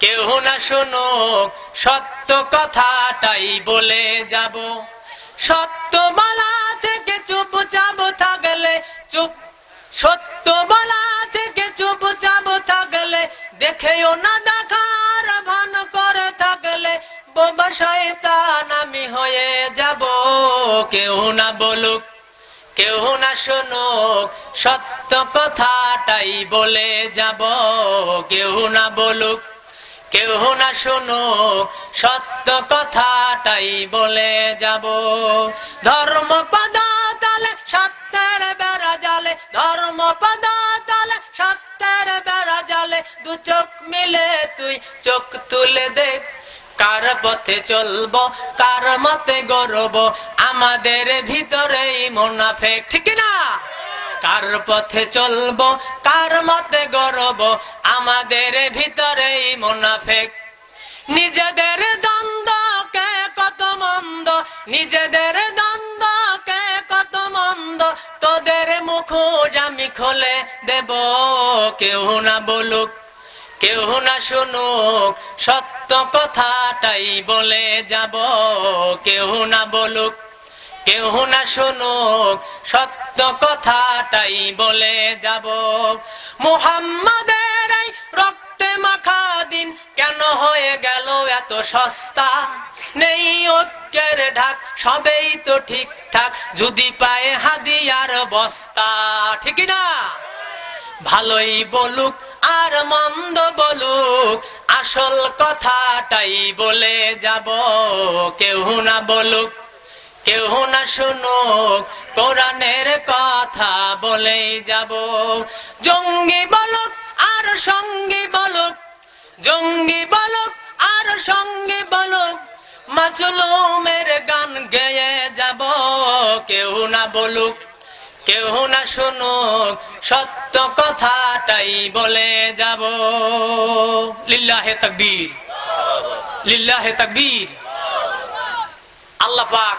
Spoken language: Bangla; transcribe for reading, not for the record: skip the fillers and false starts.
কেউ না শুনুক, সত্য কথাটাই বলে যাব। সত্য বলা থেকে চুপচাপ থাকলে চুপ, সত্য বলা থেকে চুপচাপ থাকলে, দেখেও না দেখার ভান করে থাকলে, বোবা শয়তান আমি হয়ে যাব। কেউ না বলুক, কেউ না শুনুক, সত্য কথাটাই বলে যাব। কেউ না বলুক, কেউ না শুনুক, সত্য কথাটাই বলে যাব। ধর্ম পদাতলে সত্যের বেড়া জালে, ধর্ম পদাতলে সত্যের বেড়া জালে, দু চোখ মিলে তুই চোখ তুলে দেখ। কার পথে চলবো, কার মতে গড়বো, আমাদের ভিতরেই মুনাফিক, ঠিক না? কার পথে চলবো, কার মতে গড়বো, আমাদের ভিতরেই মুনাফিক। নিজেদের দ্বন্দ্ব কে কত মন্দ, নিজেদের দ্বন্দ্ব কে কত মন্দ, তোদের মুখোশ আমি খুলে দেব। কেউ না বলুক, কেউ না শুনুক, সত্য কথাটাই বলে যাব। কেউ না বলুক, কেউ না শুনুক, সত্য কথাটাই বলে যাব। মুহাম্মাদের এই রক্তে মাখা দিন কেন হয়ে গেল এত সস্তা? নেই ঐক্যের ঢাক, সবেই তো ঠিকঠাক, যদি পায় হাদিয়ার বস্তা, ঠিক না? ভালোই বলুক আর মন্দ বলুক, আসল কথাটাই বলে যাব। কেউ না বলুক, কেউ না শুনুক, কোরআনের কথা বলে যাব। জঙ্গি বলুক আর সঙ্গী বলুক, জঙ্গি বলুক আর সঙ্গী বলুক, মাজলুমের গান গেয়ে যাব। কেউ না বলুক, কেউ না শুনুক, সত্য কথাটাই বলে যাব। লিল্লাহে তাকবীর, লিল্লাহে তাকবীর। আল্লাহ পাক